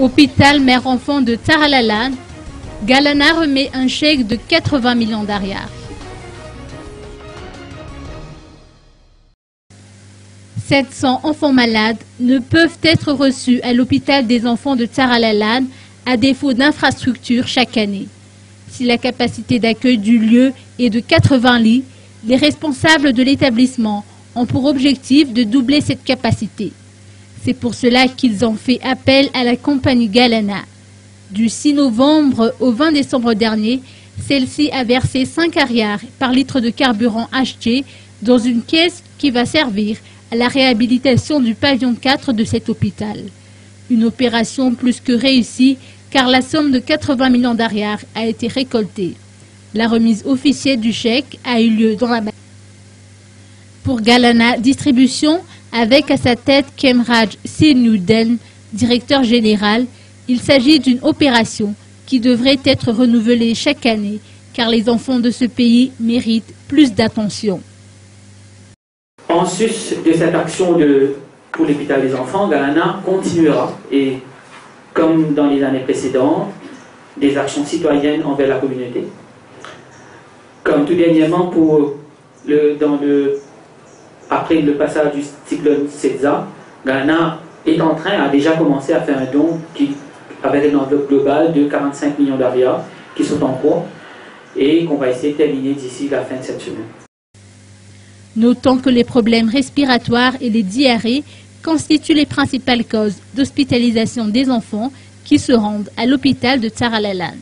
Hôpital mère-enfant de Tsaralaland, Galana remet un chèque de 80 millions d'ariars. « 700 enfants malades ne peuvent être reçus à l'hôpital des enfants de Tsaralaland à défaut d'infrastructures chaque année. Si la capacité d'accueil du lieu est de 80 lits, les responsables de l'établissement ont pour objectif de doubler cette capacité. C'est pour cela qu'ils ont fait appel à la compagnie Galana. Du 6 novembre au 20 décembre dernier, celle-ci a versé 5 ariars par litre de carburant acheté dans une caisse qui va servir à la réhabilitation du pavillon 4 de cet hôpital. Une opération plus que réussie car la somme de 80 millions d'ariars a été récoltée. La remise officielle du chèque a eu lieu dans la matinée. Pour Galana Distribution, avec à sa tête Kemraj Sinuden, directeur général, il s'agit d'une opération qui devrait être renouvelée chaque année car les enfants de ce pays méritent plus d'attention. En sus de cette action pour l'hôpital des enfants, Galana continuera et, comme dans les années précédentes, des actions citoyennes envers la communauté. Comme tout dernièrement après le passage du cyclone Setza, Galana a déjà commencé à faire un don avec une enveloppe globale de 45 millions d'ariars qui sont en cours et qu'on va essayer de terminer d'ici la fin de cette semaine. Notons que les problèmes respiratoires et les diarrhées constituent les principales causes d'hospitalisation des enfants qui se rendent à l'hôpital de Tsaralaland.